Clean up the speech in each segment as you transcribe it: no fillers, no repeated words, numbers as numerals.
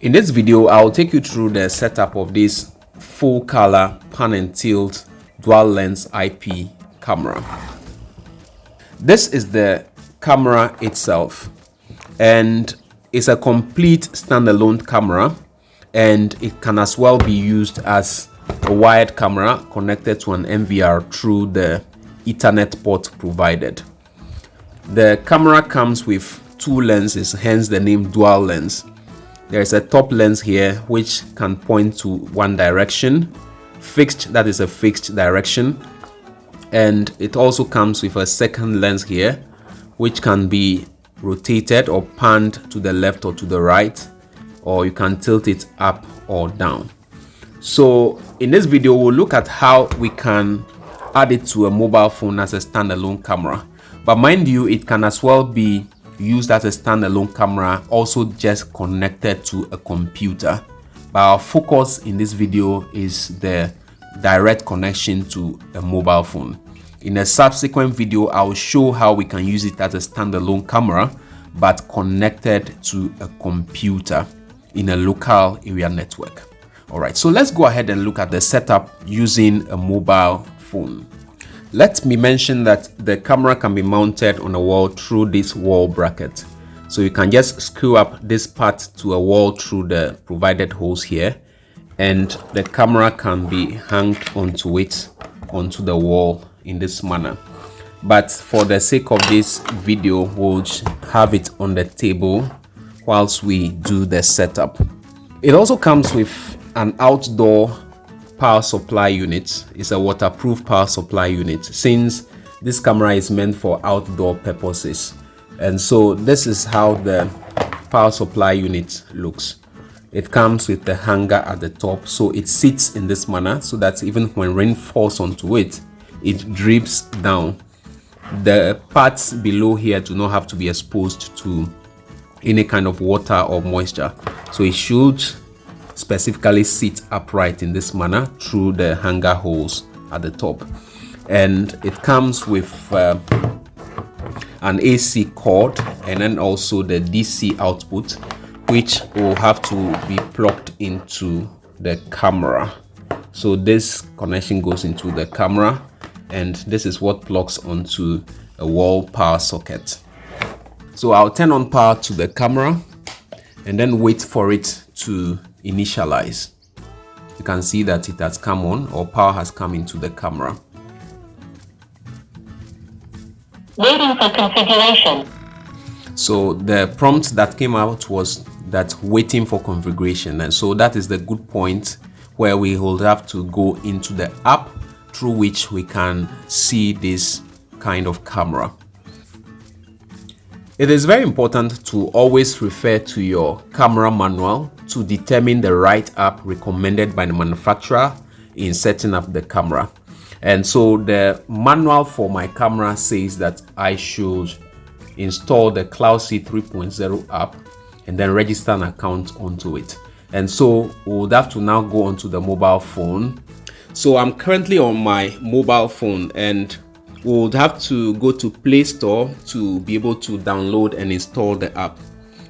In this video, I'll take you through the setup of this full color pan and tilt dual lens IP camera. This is the camera itself, and it's a complete standalone camera, and it can as well be used as a wired camera connected to an NVR through the Ethernet port provided. The camera comes with two lenses, hence the name dual lens. There is a top lens here which can point to one direction, fixed, that is a fixed direction, and it also comes with a second lens here which can be rotated or panned to the left or to the right, or you can tilt it up or down. So in this video, we'll look at how we can add it to a mobile phone as a standalone camera. But mind you, it can as well be used as a standalone camera, also just connected to a computer. But our focus in this video is the direct connection to a mobile phone. In a subsequent video, I'll show how we can use it as a standalone camera but connected to a computer in a local area network. Alright, so let's go ahead and look at the setup using a mobile phone. Let me mention that the camera can be mounted on a wall through this wall bracket. So you can just screw up this part to a wall through the provided holes here, and the camera can be hung onto it, onto the wall in this manner. But for the sake of this video, we'll have it on the table whilst we do the setup. It also comes with an outdoor power supply unit. It's a waterproof power supply unit, since this camera is meant for outdoor purposes. And so this is how the power supply unit looks. It comes with the hanger at the top, so it sits in this manner so that even when rain falls onto it, it drips down. The parts below here do not have to be exposed to any kind of water or moisture, so it should specifically sit upright in this manner through the hanger holes at the top. And it comes with an AC cord and then also the DC output, which will have to be plugged into the camera. So this connection goes into the camera, and this is what plugs onto a wall power socket. So I'll turn on power to the camera and then wait for it to initialize. You can see that it has come on, or power has come into the camera. Waiting for configuration. So the prompt that came out was that waiting for configuration, and so that is the good point where we will have to go into the app through which we can see this kind of camera. It is very important to always refer to your camera manual to determine the right app recommended by the manufacturer in setting up the camera. And so the manual for my camera says that I should install the CloudC 3.0 app and then register an account onto it. And so we would have to now go onto the mobile phone. So I'm currently on my mobile phone, and we would have to go to Play Store to be able to download and install the app,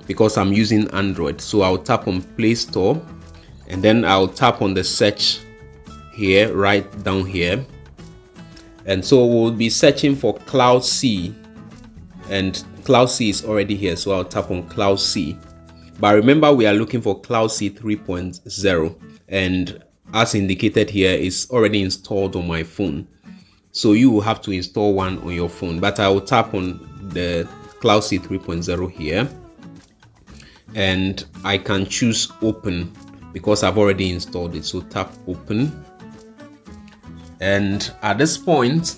because I'm using Android. So I'll tap on Play Store, and then I'll tap on the search here, right down here. And so we'll be searching for CloudC, and CloudC is already here. So I'll tap on CloudC. But remember, we are looking for CloudC 3.0, and as indicated here, it's already installed on my phone. So you will have to install one on your phone, but I will tap on the CloudC 3.0 here, and I can choose open because I've already installed it. So tap open, and at this point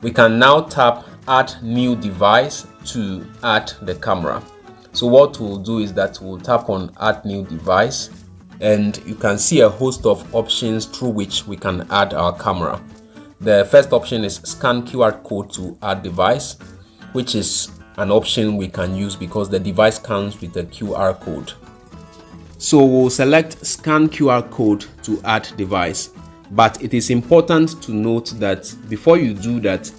we can now tap add new device to add the camera. So what we'll do is that we'll tap on add new device, and you can see a host of options through which we can add our camera. The first option is scan QR code to add device, which is an option we can use because the device comes with a QR code. So we'll select scan QR code to add device, but it is important to note that before you do that,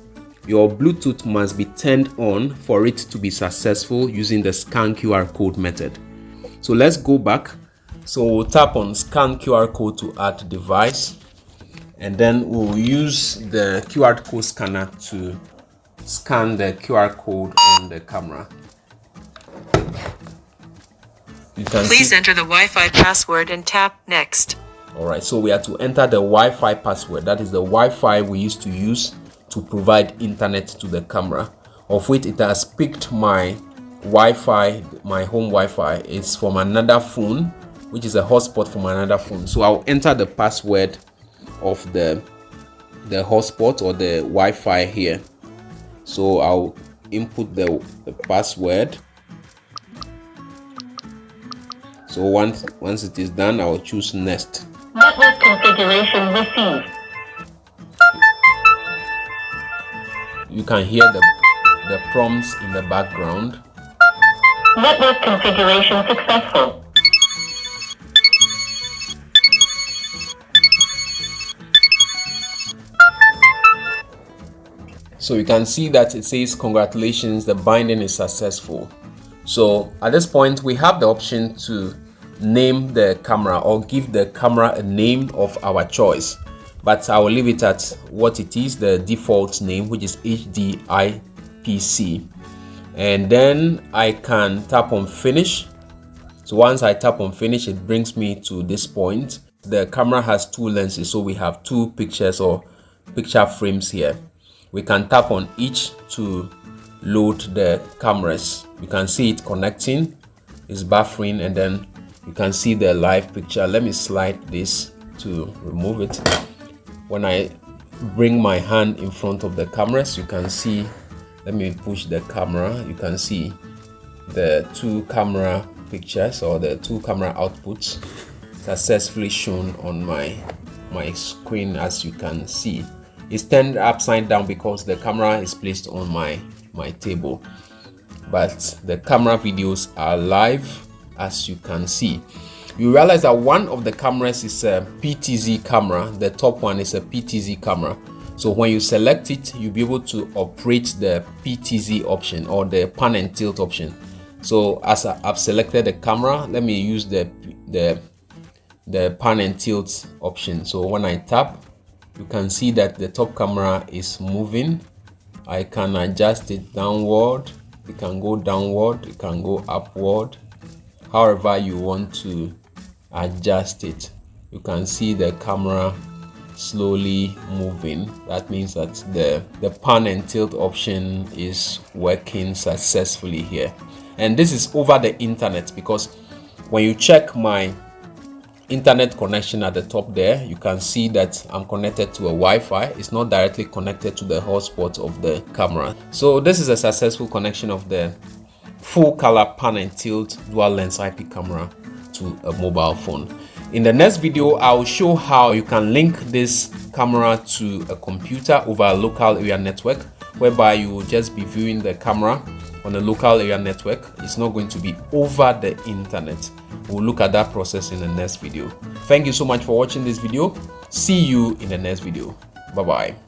your Bluetooth must be turned on for it to be successful using the scan QR code method. So let's go back. So we'll tap on scan QR code to add device, and then we'll use the QR code scanner to scan the QR code on the camera. Please enter the Wi-Fi password and tap next. Alright, so we have to enter the Wi-Fi password. That is the Wi-Fi we used to use to provide internet to the camera, of which it has picked my Wi-Fi, my home Wi-Fi. It's from another phone, which is a hotspot from another phone. So I'll enter the password of the hotspot or the Wi-Fi here. So I'll input the password. So once it is done, I'll choose next. Network configuration received. You can hear the prompts in the background. Network configuration successful. So you can see that it says congratulations, the binding is successful. So at this point we have the option to name the camera or give the camera a name of our choice, but I will leave it at what it is, the default name, which is HDIPC. And then I can tap on finish. So once I tap on finish, it brings me to this point. The camera has two lenses, so we have two pictures or picture frames here. We can tap on each to load the cameras. You can see it connecting, it's buffering, and then you can see the live picture. Let me slide this to remove it. When I bring my hand in front of the cameras, you can see, let me push the camera, you can see the two camera pictures or the two camera outputs successfully shown on my screen. As you can see, it's turned upside down because the camera is placed on my table, but the camera videos are live. As you can see, you realize that one of the cameras is a PTZ camera. The top one is a PTZ camera. So when you select it, you'll be able to operate the PTZ option or the pan and tilt option. So as I've selected the camera, let me use the pan and tilt option. So when I tap, you can see that the top camera is moving. I can adjust it downward, it can go downward, it can go upward, however you want to adjust it. You can see the camera slowly moving. That means that the pan and tilt option is working successfully here. And this is over the internet, because when you check my internet connection at the top there, you can see that I'm connected to a Wi-Fi. It's not directly connected to the hotspot of the camera. So this is a successful connection of the full color pan and tilt dual lens IP camera to a mobile phone. In the next video, I'll show how you can link this camera to a computer over a local area network, whereby you will just be viewing the camera on a local area network. It's not going to be over the internet. We'll look at that process in the next video. Thank you so much for watching this video. See you in the next video. Bye bye.